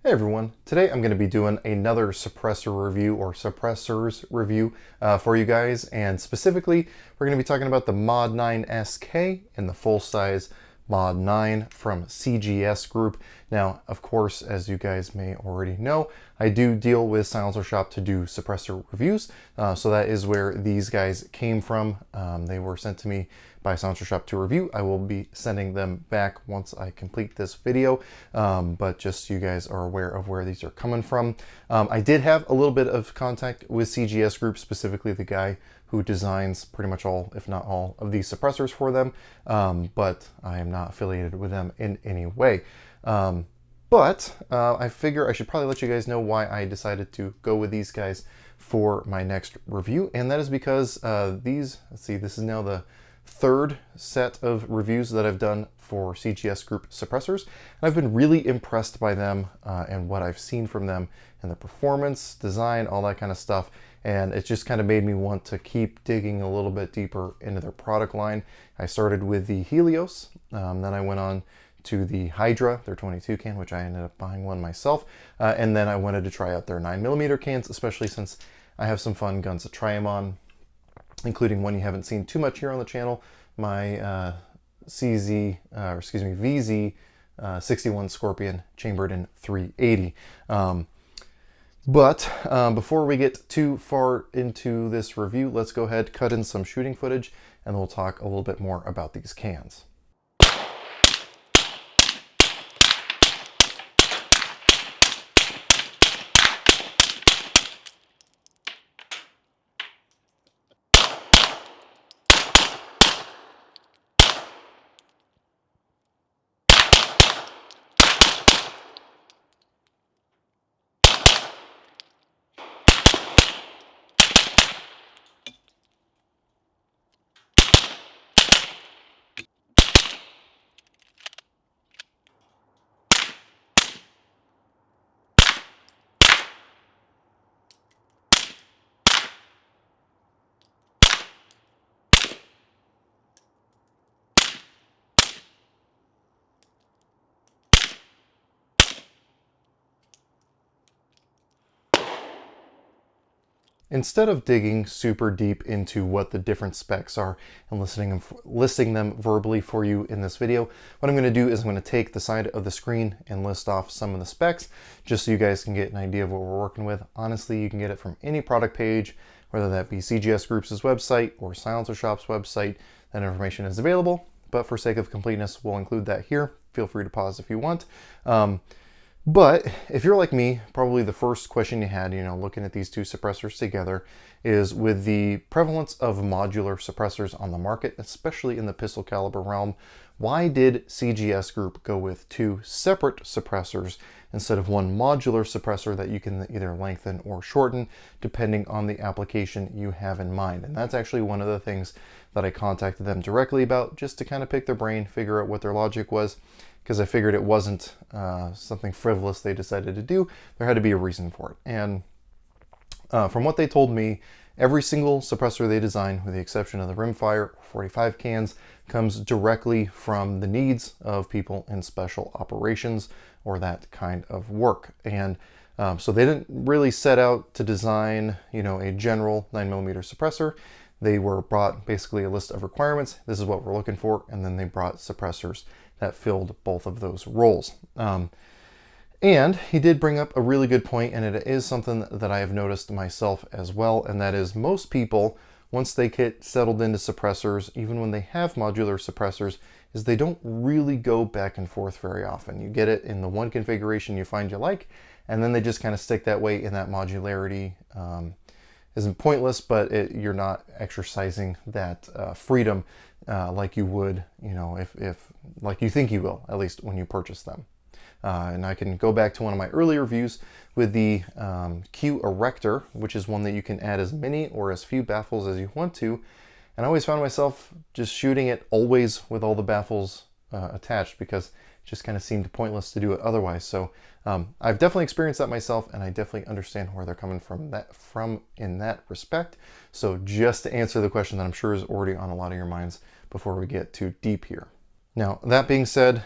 Hey everyone, today I'm going to be doing another suppressor review or suppressors review for you guys, and specifically we're going to be talking about the Mod 9 SK and the full-size Mod 9 from CGS Group. Now, of course, as you guys may already know, I do deal with Silencer Shop to do suppressor reviews, so that is where these guys came from. They were sent to me by Silencer Shop to review. I will be sending them back once I complete this video, but just so you guys are aware of where these are coming from. I did have a little bit of contact with CGS Group, specifically the guy who designs pretty much all, if not all, of these suppressors for them, but I am not affiliated with them in any way. I figure I should probably let you guys know why I decided to go with these guys for my next review, and that is because let's see, this is now the third set of reviews that I've done for CGS Group suppressors, and I've been really impressed by them and what I've seen from them and the performance, design, all that kind of stuff, and it just kind of made me want to keep digging a little bit deeper into their product line. I started with the Helios, then I went on to the Hydra, their 22 can, which I ended up buying one myself, and then I wanted to try out their 9mm cans, especially since I have some fun guns to try them on, including one you haven't seen too much here on the channel, my VZ 61 Scorpion chambered in 380. Before we get too far into this review, let's go ahead, cut in some shooting footage, and we'll talk a little bit more about these cans. Instead of digging super deep into what the different specs are and listing them verbally for you in this video, what I'm going to do is I'm going to take the side of the screen and list off some of the specs just so you guys can get an idea of what we're working with. Honestly, you can get it from any product page, whether that be CGS Group's website or Silencer Shop's website. That information is available, but for sake of completeness, we'll include that here. Feel free to pause if you want. But if you're like me, probably the first question you had, looking at these two suppressors together, is with the prevalence of modular suppressors on the market, especially in the pistol caliber realm, why did CGS Group go with two separate suppressors instead of one modular suppressor that you can either lengthen or shorten depending on the application you have in mind? And that's actually one of the things that I contacted them directly about, just to kind of pick their brain, figure out what their logic was, because I figured it wasn't something frivolous they decided to do. There had to be a reason for it. And from what they told me, every single suppressor they design, with the exception of the rimfire 45 cans, comes directly from the needs of people in special operations or that kind of work. And so they didn't really set out to design, a general 9mm suppressor. They were brought basically a list of requirements. This is what we're looking for, and then they brought suppressors that filled both of those roles. And he did bring up a really good point, and it is something that I have noticed myself as well, and that is most people, once they get settled into suppressors, even when they have modular suppressors, is they don't really go back and forth very often. You get it in the one configuration you find you like, and then they just kind of stick that way, in that modularity isn't pointless, but you're not exercising that freedom like you would, if like you think you will, at least when you purchase them. And I can go back to one of my earlier reviews with the Q Erector, which is one that you can add as many or as few baffles as you want to. And I always found myself just shooting it always with all the baffles attached, because it just kind of seemed pointless to do it otherwise. So I've definitely experienced that myself, and I definitely understand where they're coming from in that respect. So just to answer the question that I'm sure is already on a lot of your minds before we get too deep here. Now, that being said,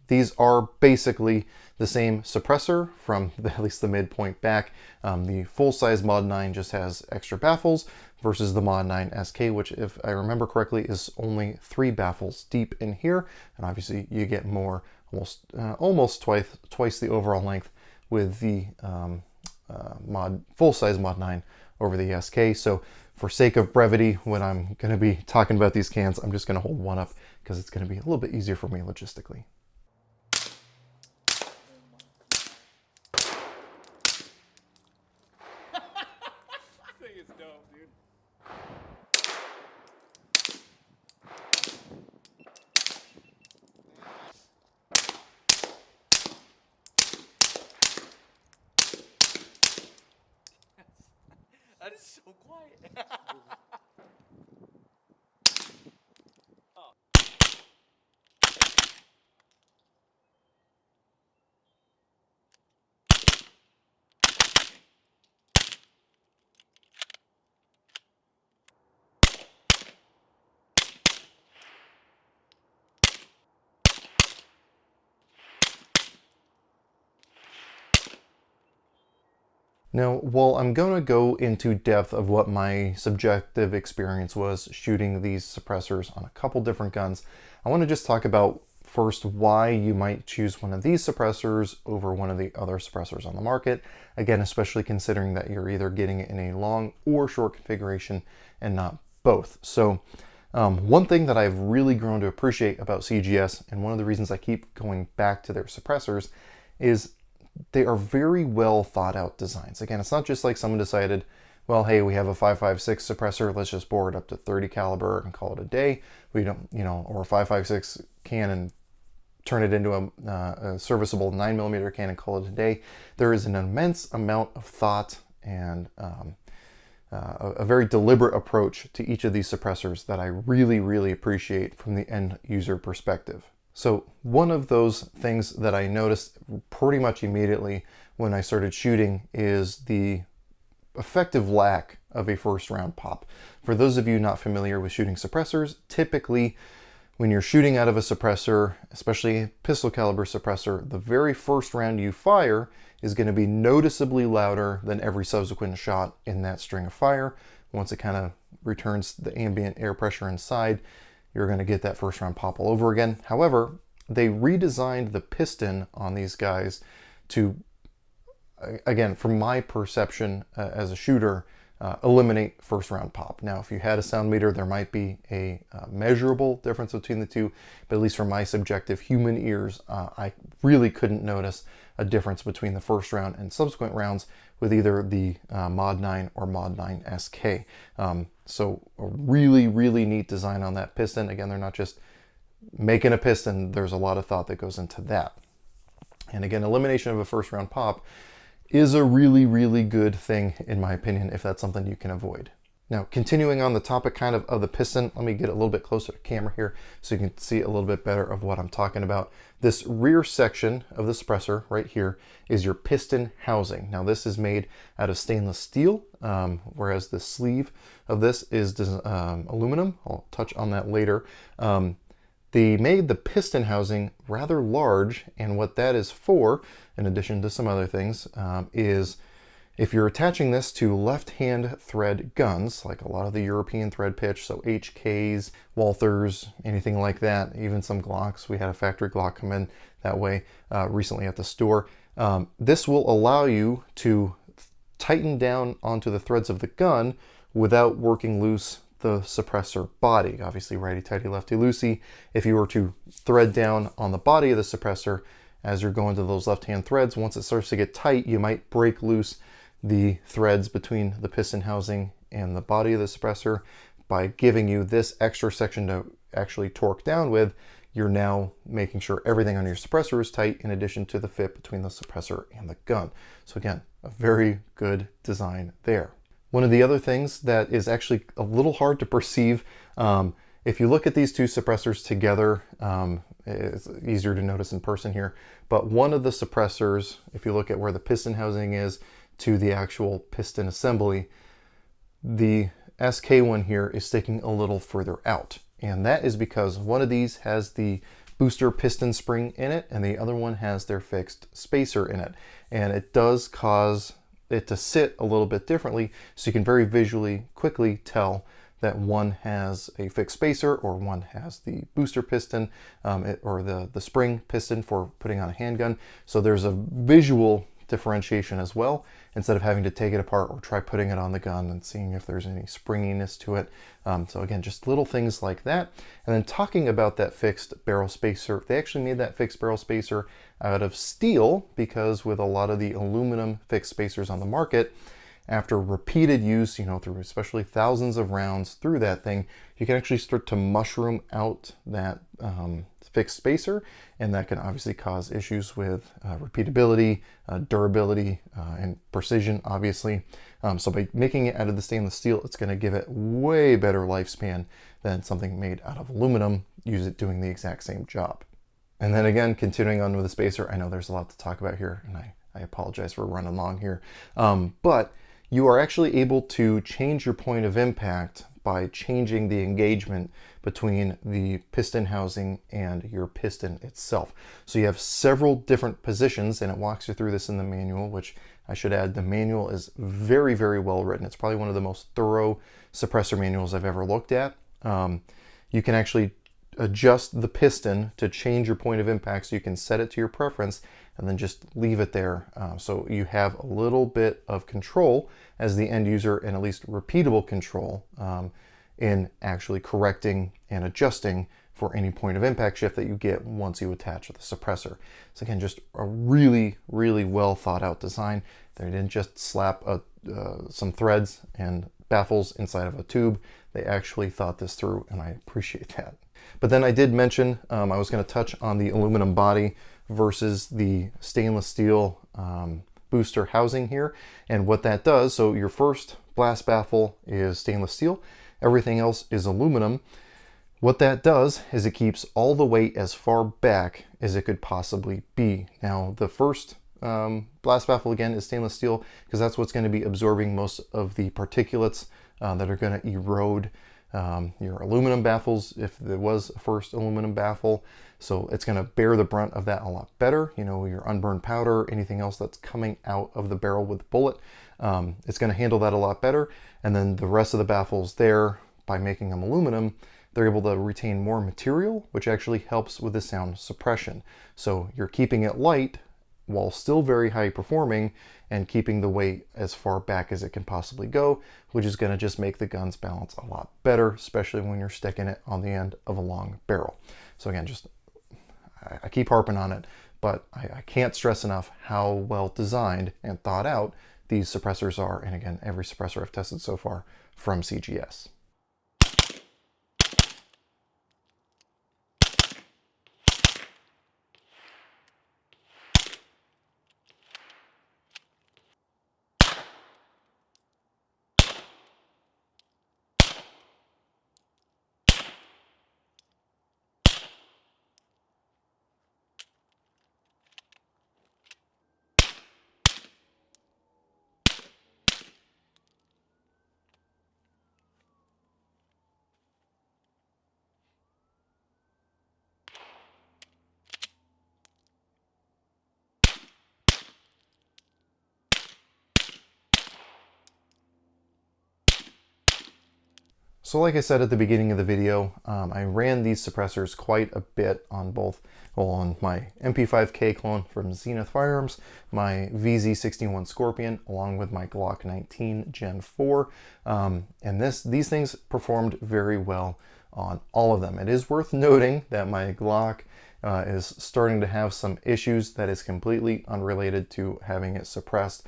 these are basically the same suppressor from at least the midpoint back. The full-size Mod 9 just has extra baffles versus the Mod 9 SK, which, if I remember correctly, is only 3 baffles deep in here. And obviously you get more, almost twice the overall length with the full-size Mod 9 over the SK. So for sake of brevity, when I'm going to be talking about these cans, I'm just going to hold one up because it's going to be a little bit easier for me logistically. That is so quiet. Now, while I'm going to go into depth of what my subjective experience was shooting these suppressors on a couple different guns, I want to just talk about first why you might choose one of these suppressors over one of the other suppressors on the market. Again, especially considering that you're either getting it in a long or short configuration and not both. So one thing that I've really grown to appreciate about CGS, and one of the reasons I keep going back to their suppressors, is they are very well thought out designs. Again, it's not just like someone decided, well, hey, we have a 5.56 suppressor, let's just bore it up to 30 caliber and call it a day. We don't, or a 5.56 can and turn it into a serviceable 9mm can and call it a day. There is an immense amount of thought and a very deliberate approach to each of these suppressors that I really, really appreciate from the end user perspective. So one of those things that I noticed pretty much immediately when I started shooting is the effective lack of a first round pop. For those of you not familiar with shooting suppressors, typically when you're shooting out of a suppressor, especially a pistol caliber suppressor, the very first round you fire is going to be noticeably louder than every subsequent shot in that string of fire. Once it kind of returns the ambient air pressure inside, you're going to get that first round pop all over again. However, they redesigned the piston on these guys to, again, from my perception as a shooter, eliminate first round pop. Now, if you had a sound meter, there might be a measurable difference between the two, but at least from my subjective human ears, I really couldn't notice a difference between the first round and subsequent rounds with either the Mod 9 or Mod 9 SK. So a really, really neat design on that piston. Again, they're not just making a piston, there's a lot of thought that goes into that. And again, elimination of a first round pop is a really, really good thing, in my opinion, if that's something you can avoid. Now, continuing on the topic kind of the piston, let me get a little bit closer to camera here so you can see a little bit better of what I'm talking about. This rear section of the suppressor right here is your piston housing. Now, this is made out of stainless steel, whereas the sleeve of this is aluminum. I'll touch on that later. They made the piston housing rather large, and what that is for, in addition to some other things, is if you're attaching this to left-hand thread guns, like a lot of the European thread pitch, so HKs, Walthers, anything like that, even some Glocks. We had a factory Glock come in that way recently at the store. This will allow you to tighten down onto the threads of the gun without working loose the suppressor body. Obviously, righty-tighty, lefty-loosey. If you were to thread down on the body of the suppressor as you're going to those left-hand threads, once it starts to get tight, you might break loose the threads between the piston housing and the body of the suppressor. By giving you this extra section to actually torque down with, you're now making sure everything on your suppressor is tight in addition to the fit between the suppressor and the gun. So again, a very good design there. One of the other things that is actually a little hard to perceive, if you look at these two suppressors together, it's easier to notice in person here, but one of the suppressors, if you look at where the piston housing is to the actual piston assembly, the SK one here is sticking a little further out. And that is because one of these has the booster piston spring in it, and the other one has their fixed spacer in it. And it does cause it to sit a little bit differently, so you can very visually quickly tell that one has a fixed spacer or one has the booster piston or the spring piston for putting on a handgun. So there's a visual differentiation as well, instead of having to take it apart or try putting it on the gun and seeing if there's any springiness to it. So again, just little things like that. And then talking about that fixed barrel spacer, they actually made that fixed barrel spacer out of steel, because with a lot of the aluminum fixed spacers on the market, after repeated use, you know, through especially thousands of rounds through that thing, you can actually start to mushroom out that fixed spacer, and that can obviously cause issues with repeatability, durability, and precision, obviously. So by making it out of the stainless steel, it's going to give it way better lifespan than something made out of aluminum, use it doing the exact same job. And then again, continuing on with the spacer, I know there's a lot to talk about here, and I apologize for running long here, but you are actually able to change your point of impact by changing the engagement between the piston housing and your piston itself. So you have several different positions, and it walks you through this in the manual, which I should add, the manual is very, very well written. It's probably one of the most thorough suppressor manuals I've ever looked at. You can actually adjust the piston to change your point of impact, so you can set it to your preference and then just leave it there. So you have a little bit of control as the end user, and at least repeatable control in actually correcting and adjusting for any point of impact shift that you get once you attach the suppressor. So again, just a really, really well thought out design. They didn't just slap some threads and baffles inside of a tube. They actually thought this through, and I appreciate that. But then I did mention I was going to touch on the aluminum body versus the stainless steel booster housing here, and what that does. So your first blast baffle is stainless steel, everything else is aluminum. What that does is it keeps all the weight as far back as it could possibly be. Now the first blast baffle again is stainless steel, because that's what's going to be absorbing most of the particulates that are going to erode your aluminum baffles, if there was a first aluminum baffle. So it's going to bear the brunt of that a lot better. You know, your unburned powder, anything else that's coming out of the barrel with the bullet, it's going to handle that a lot better. And then the rest of the baffles there, by making them aluminum, they're able to retain more material, which actually helps with the sound suppression. So you're keeping it light while still very high performing, and keeping the weight as far back as it can possibly go, which is going to just make the gun's balance a lot better, especially when you're sticking it on the end of a long barrel. So again, just I keep harping on it, but I can't stress enough how well designed and thought out these suppressors are. And again, every suppressor I've tested so far from CGS. So like I said at the beginning of the video, I ran these suppressors quite a bit on both, well, on my MP5K clone from Zenith Firearms, my VZ61 Scorpion, along with my Glock 19 Gen 4. And these things performed very well on all of them. It is worth noting that my Glock is starting to have some issues that is completely unrelated to having it suppressed.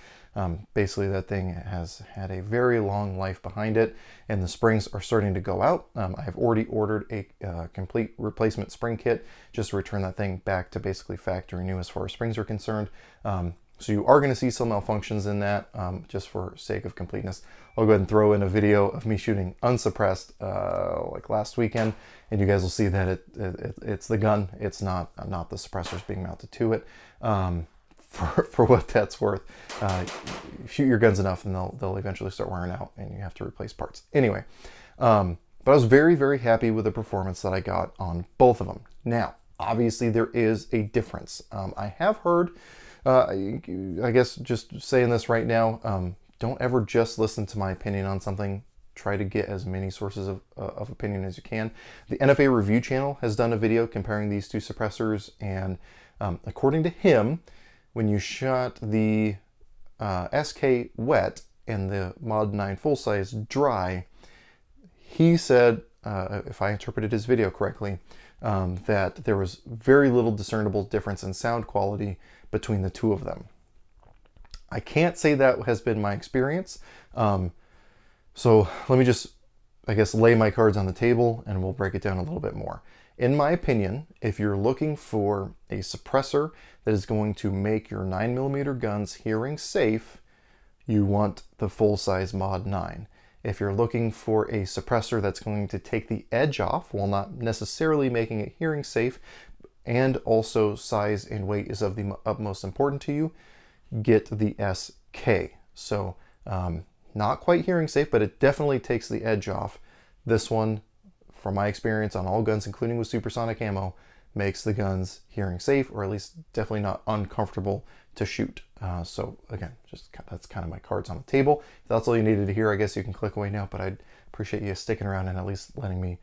Basically, that thing has had a very long life behind it, and the springs are starting to go out. I have already ordered a complete replacement spring kit just to return that thing back to basically factory new as far as springs are concerned. So you are going to see some malfunctions in that, just for sake of completeness. I'll go ahead and throw in a video of me shooting unsuppressed like last weekend, and you guys will see that it's the gun. It's not the suppressors being mounted to it. For what that's worth, shoot your guns enough and they'll eventually start wearing out and you have to replace parts. Anyway, but I was very, very happy with the performance that I got on both of them. Now, obviously there is a difference. I have heard, I guess just saying this right now, don't ever just listen to my opinion on something. Try to get as many sources of opinion as you can. The NFA Review channel has done a video comparing these two suppressors, and according to him, when you shot the SK wet and the Mod 9 full size dry, he said, if I interpreted his video correctly, that there was very little discernible difference in sound quality between the two of them. I can't say that has been my experience. So let me just, I guess, lay my cards on the table and we'll break it down a little bit more. In my opinion, if you're looking for a suppressor that is going to make your 9mm guns hearing safe, you want the full-size Mod 9. If you're looking for a suppressor that's going to take the edge off while not necessarily making it hearing safe, and also size and weight is of the utmost importance to you, get the SK. So not quite hearing safe, but it definitely takes the edge off. This one, from my experience on all guns, including with supersonic ammo, makes the guns hearing safe, or at least definitely not uncomfortable to shoot. So again, just that's kind of my cards on the table. If that's all you needed to hear, I guess you can click away now, but I'd appreciate you sticking around and at least letting me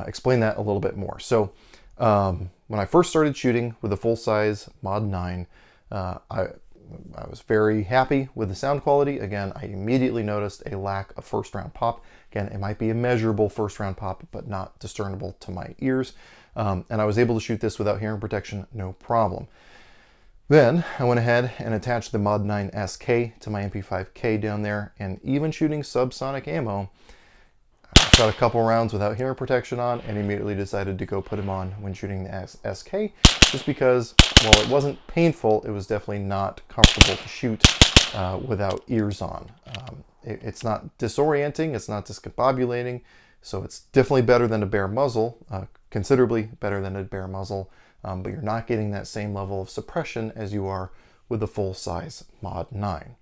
explain that a little bit more. So when I first started shooting with the full-size Mod 9, I was very happy with the sound quality. Again, I immediately noticed a lack of first round pop. Again, it might be a measurable first round pop, but not discernible to my ears. And I was able to shoot this without hearing protection, no problem. Then I went ahead and attached the Mod 9 SK to my MP5K down there, and even shooting subsonic ammo, I shot a couple rounds without hearing protection on and immediately decided to go put them on when shooting the SK, just because while it wasn't painful, it was definitely not comfortable to shoot without ears on. It's not disorienting, it's not discombobulating, so it's definitely better than a bare muzzle, considerably better than a bare muzzle, but you're not getting that same level of suppression as you are with the full-size Mod 9.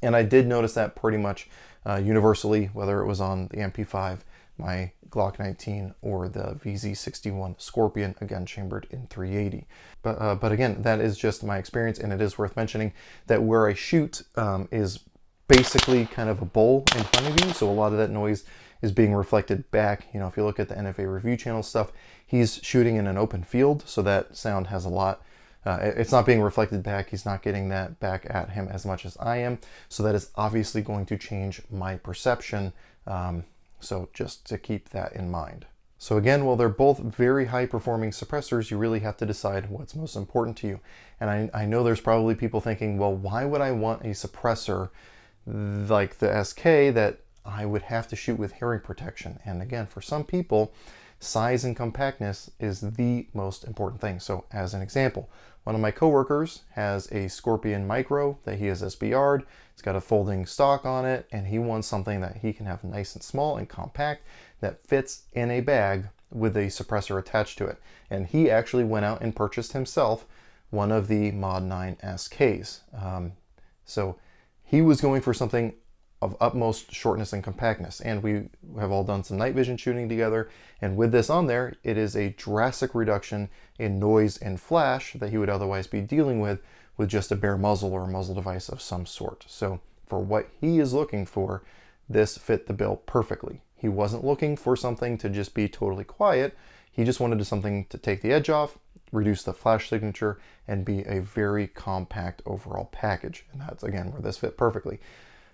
And I did notice that pretty much universally, whether it was on the MP5, my Glock 19, or the VZ61 Scorpion, again chambered in 380. But again, that is just my experience, and it is worth mentioning that where I shoot is basically kind of a bowl in front of you, so a lot of that noise is being reflected back. You know, if you look at the NFA Review channel stuff, he's shooting in an open field, so that sound has a lot. It's not being reflected back. He's not getting that back at him as much as I am. So that is obviously going to change my perception. So just to keep that in mind. So again, while they're both very high performing suppressors, you really have to decide what's most important to you. And I know there's probably people thinking, well, why would I want a suppressor like the SK that I would have to shoot with hearing protection? And again, for some people, size and compactness is the most important thing. So as an example, one of my coworkers has a Scorpion Micro that he has SBR'd. It's got a folding stock on it, and he wants something that he can have nice and small and compact that fits in a bag with a suppressor attached to it. And he actually went out and purchased himself one of the Mod 9 SKs. So he was going for something of utmost shortness and compactness, and we have all done some night vision shooting together, and with this on there, it is a drastic reduction in noise and flash that he would otherwise be dealing with just a bare muzzle or a muzzle device of some sort. So for what he is looking for, this fit the bill perfectly. He wasn't looking for something to just be totally quiet. He just wanted something to take the edge off, reduce the flash signature, and be a very compact overall package. And that's again where this fit perfectly.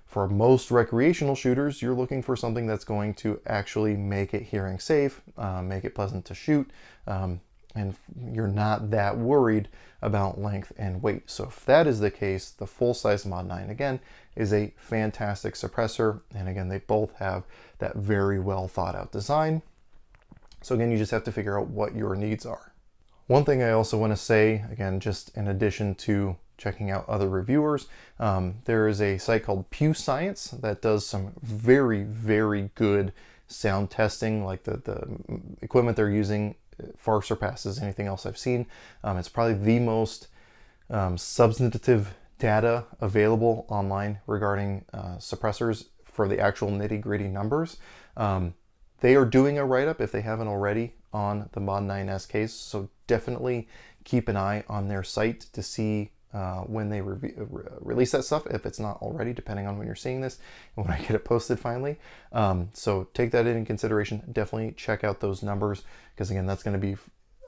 For most recreational shooters, you're looking for something that's going to actually make it hearing safe, make it pleasant to shoot, and you're not that worried about length and weight. So if that is the case, the full-size Mod 9, again, is a fantastic suppressor. And again, they both have that very well thought out design. So again, you just have to figure out what your needs are. One thing I also want to say, again, just in addition to checking out other reviewers, there is a site called Pew Science that does some very, very good sound testing. Like the equipment they're using far surpasses anything else I've seen. It's probably the most substantive data available online regarding suppressors for the actual nitty-gritty numbers. They are doing a write-up, if they haven't already, on the Mod 9S case, so definitely keep an eye on their site to see when they release that stuff, if it's not already, depending on when you're seeing this and when I get it posted finally. So take that in consideration. Definitely check out those numbers, because again, that's going to be,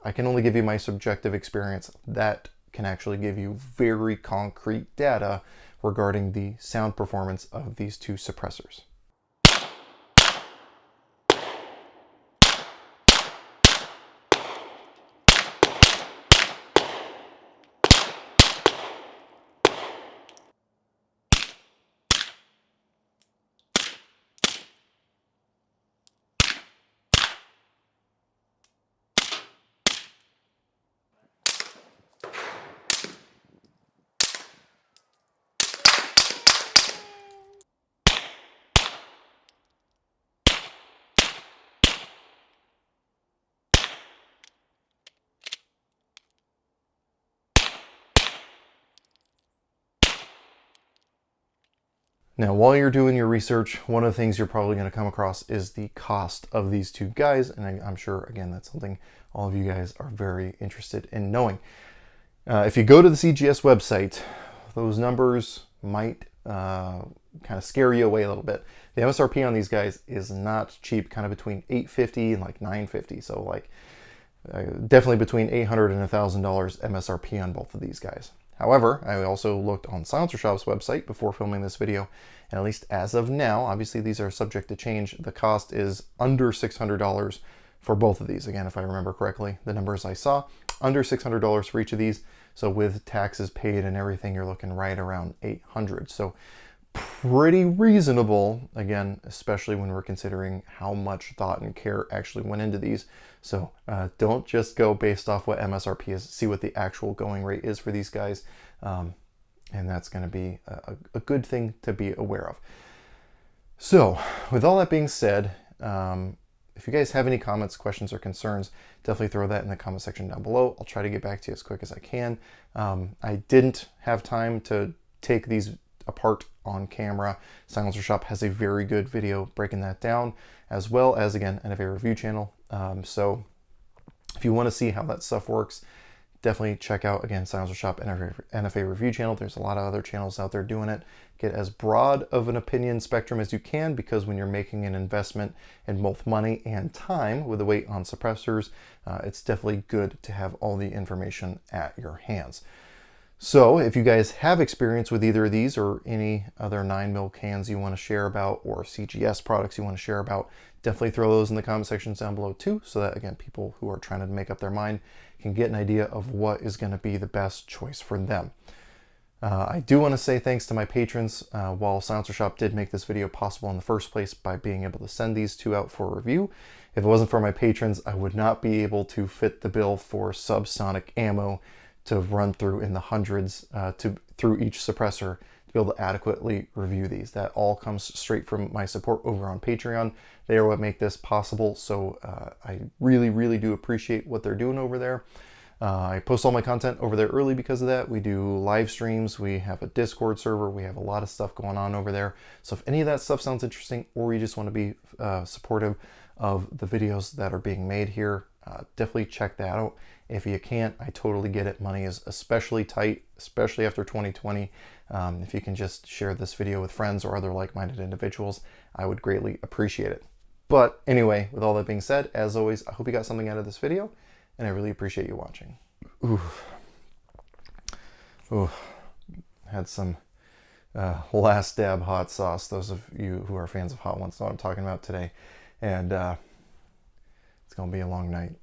I can only give you my subjective experience. That can actually give you very concrete data regarding the sound performance of these two suppressors. Now, while you're doing your research, one of the things you're probably going to come across is the cost of these two guys. And I'm sure, again, that's something all of you guys are very interested in knowing. If you go to the CGS website, those numbers might kind of scare you away a little bit. The MSRP on these guys is not cheap, kind of between $850 and like $950. So like definitely between $800 and $1,000 MSRP on both of these guys. However, I also looked on Silencer Shop's website before filming this video, and at least as of now, obviously these are subject to change, the cost is under $600 for both of these. Again, if I remember correctly, the numbers I saw, under $600 for each of these. So with taxes paid and everything, you're looking right around $800. So pretty reasonable, again, especially when we're considering how much thought and care actually went into these. So don't just go based off what MSRP is, see what the actual going rate is for these guys. And that's going to be a good thing to be aware of. So with all that being said, if you guys have any comments, questions, or concerns, definitely throw that in the comment section down below. I'll try to get back to you as quick as I can. I didn't have time to take these apart on camera. Silencer Shop has a very good video breaking that down, as well as, again, NFA review channel. So if you want to see how that stuff works, definitely check out, again, Silencer Shop NFA review channel. There's a lot of other channels out there doing it. Get as broad of an opinion spectrum as you can, because when you're making an investment in both money and time with the weight on suppressors, it's definitely good to have all the information at your hands. So if you guys have experience with either of these or any other 9mm cans you want to share about, or CGS products you want to share about, definitely throw those in the comment sections down below too, so that, again, people who are trying to make up their mind can get an idea of what is going to be the best choice for them. I do want to say thanks to my patrons. While Silencer Shop did make this video possible in the first place by being able to send these two out for review, if it wasn't for my patrons, I would not be able to fit the bill for subsonic ammo to run through in the hundreds through each suppressor to be able to adequately review these. That all comes straight from my support over on Patreon. They are what make this possible, so I really, really do appreciate what they're doing over there. I post all my content over there early because of that. We do live streams, we have a Discord server, we have a lot of stuff going on over there. So if any of that stuff sounds interesting, or you just want to be supportive of the videos that are being made here, definitely check that out. If you can't, I totally get it. Money is especially tight, especially after 2020. If you can just share this video with friends or other like-minded individuals, I would greatly appreciate it. But anyway, with all that being said, as always, I hope you got something out of this video, and I really appreciate you watching. Ooh. Had some last dab hot sauce. Those of you who are fans of hot ones know what I'm talking about today. And it's gonna be a long night.